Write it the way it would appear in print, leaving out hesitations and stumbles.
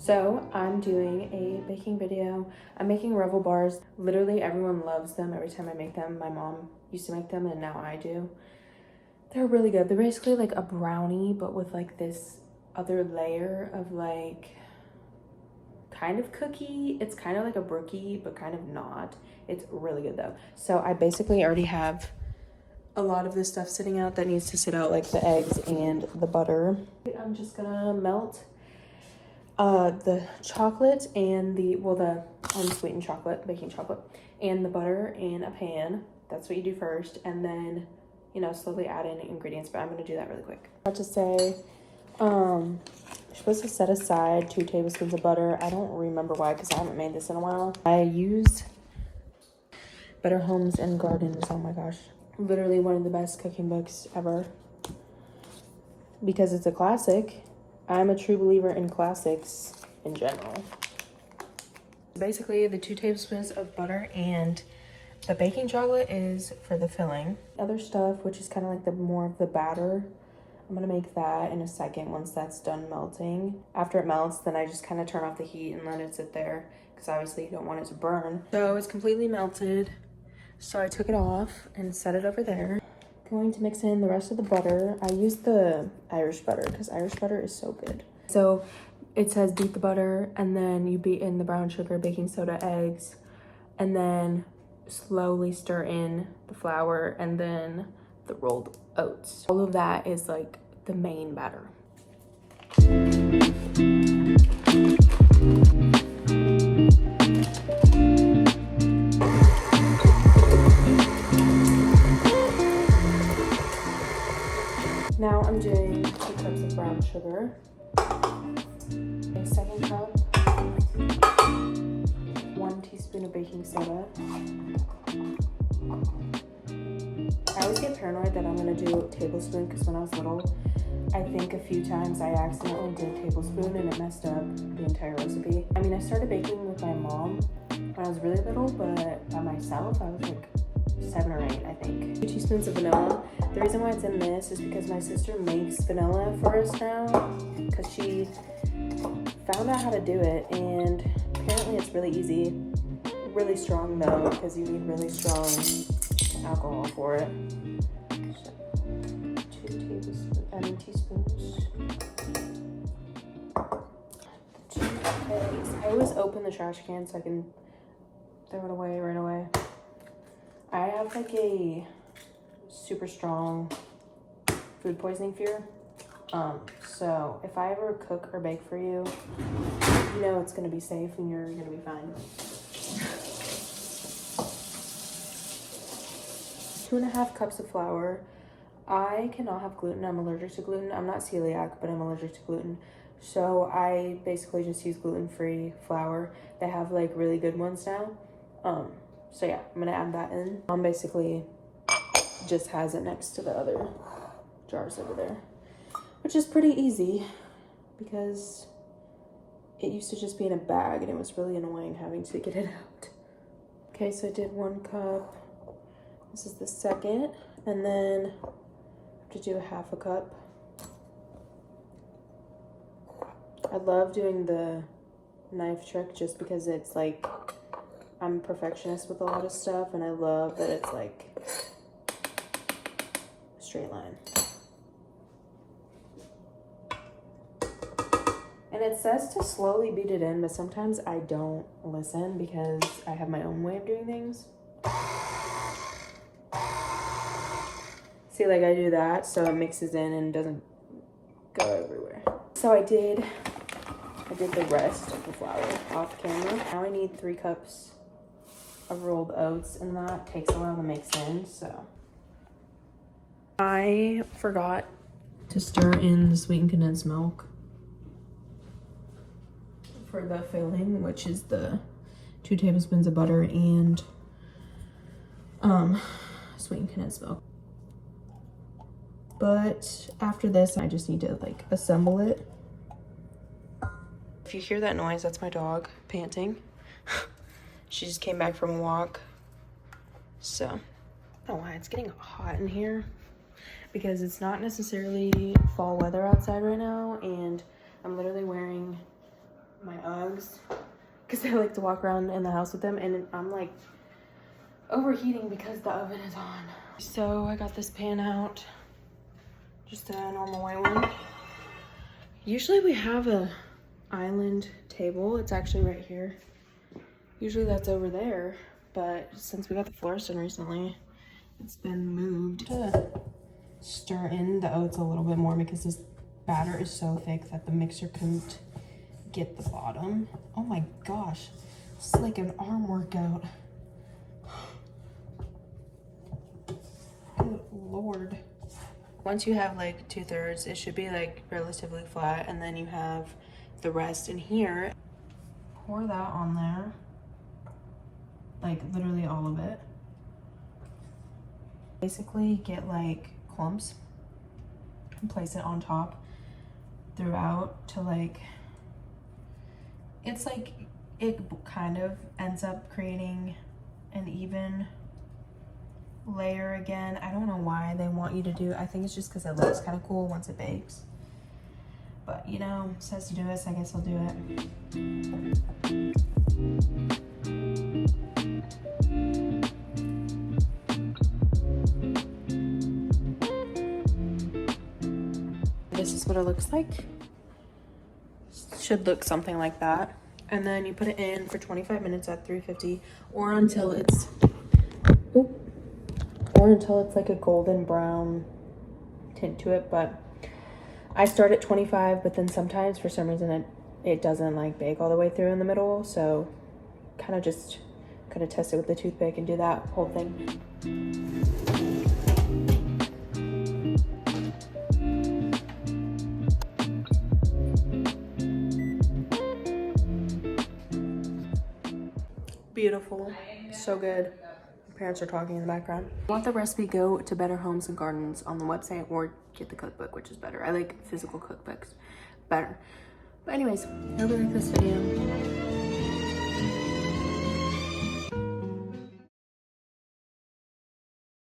So I'm doing a baking video. I'm making Revel bars. Literally everyone loves them every time I make them. My mom used to make them and now I do. They're really good. They're basically like a brownie, but with like this other layer of like kind of cookie. It's kind of like a brookie, but kind of not. It's really good though. So I basically already have a lot of this stuff sitting out that needs to sit out, like the eggs and the butter. I'm just gonna melt the chocolate and the unsweetened chocolate, baking chocolate, and the butter in a pan. That's what you do first, and then slowly add in ingredients, but I'm gonna do that really quick. I have to say, you're supposed to set aside 2 tablespoons of butter. I don't remember why, because I haven't made this in a while. I used Better Homes and Gardens. Oh my gosh, literally one of the best cooking books ever, because it's a classic. I'm a true believer in classics in general. Basically, the 2 tablespoons of butter and the baking chocolate is for the filling. Other stuff, which is kind of like the more of the batter, I'm gonna make that in a second once that's done melting. After it melts, then I just kind of turn off the heat and let it sit there, because obviously you don't want it to burn. So it's completely melted. So I took it off and set it over there. Going to mix in the rest of the butter. I used the Irish butter because Irish butter is so good. So it says beat the butter, and then you beat in the brown sugar, baking soda, eggs, and then slowly stir in the flour and then the rolled oats. All of that is like the main batter. Now I'm doing 2 cups of brown sugar, a second cup, 1 teaspoon of baking soda. I always get paranoid that I'm gonna do a tablespoon, because when I was little, I think a few times I accidentally did a tablespoon and it messed up the entire recipe. I mean, I started baking with my mom when I was really little, but by myself, I was like 7 or 8, I think. 2 teaspoons of vanilla. The reason why it's in this is because my sister makes vanilla for us now, because she found out how to do it, and apparently it's really easy. Really strong though, because you need really strong alcohol for it. So, 2 teaspoons. 2 eggs. I always open the trash can so I can throw it away right away. I have like a super strong food poisoning fear. So if I ever cook or bake for you, you know it's gonna be safe and you're gonna be fine. 2.5 cups of flour. I cannot have gluten. I'm allergic to gluten. I'm not celiac, but I'm allergic to gluten. So I basically just use gluten-free flour. They have like really good ones now. So yeah, I'm gonna add that in. Mom basically just has it next to the other jars over there, which is pretty easy because it used to just be in a bag and it was really annoying having to get it out. Okay, so I did 1 cup. This is the second, and then I have to do 1/2 cup. I love doing the knife trick just because it's like, I'm a perfectionist with a lot of stuff, and I love that it's like a straight line. And it says to slowly beat it in, but sometimes I don't listen because I have my own way of doing things. See, like I do that so it mixes in and doesn't go everywhere. So I did the rest of the flour off camera. Now I need 3 cups of rolled oats, and that takes a while to mix in, so. I forgot to stir in the sweetened condensed milk for the filling, which is the 2 tablespoons of butter and sweetened condensed milk. But after this, I just need to like assemble it. If you hear that noise, that's my dog panting. She just came back from a walk. So, I don't know why it's getting hot in here, because it's not necessarily fall weather outside right now, and I'm literally wearing my Uggs because I like to walk around in the house with them, and I'm like overheating because the oven is on. So I got this pan out, just a normal white one. Usually we have a island table. It's actually right here. Usually that's over there, but since we got the floors done recently, it's been moved. To stir in the oats a little bit more because this batter is so thick that the mixer couldn't get the bottom. Oh my gosh, it's like an arm workout. Good Lord. Once you have like 2/3, it should be like relatively flat, and then you have the rest in here. Pour that on there, like literally all of it. Basically get like clumps and place it on top throughout to like, it's like, it kind of ends up creating an even layer again. I don't know why they want you to do, I think it's just because it looks kind of cool once it bakes. But you know, says to do it, so I guess I'll do it. This is what it looks like. Should look something like that. And then you put it in for 25 minutes at 350, or until it's, like a golden brown tint to it. But I start at 25, but then sometimes for some reason it doesn't like bake all the way through in the middle. So kind of just test it with the toothpick and do that whole thing. Beautiful, so good. My parents are talking in the background. If you want the recipe, go to Better Homes and Gardens on the website, or get the cookbook, which is better. I like physical cookbooks better. But anyways, I hope you like this video.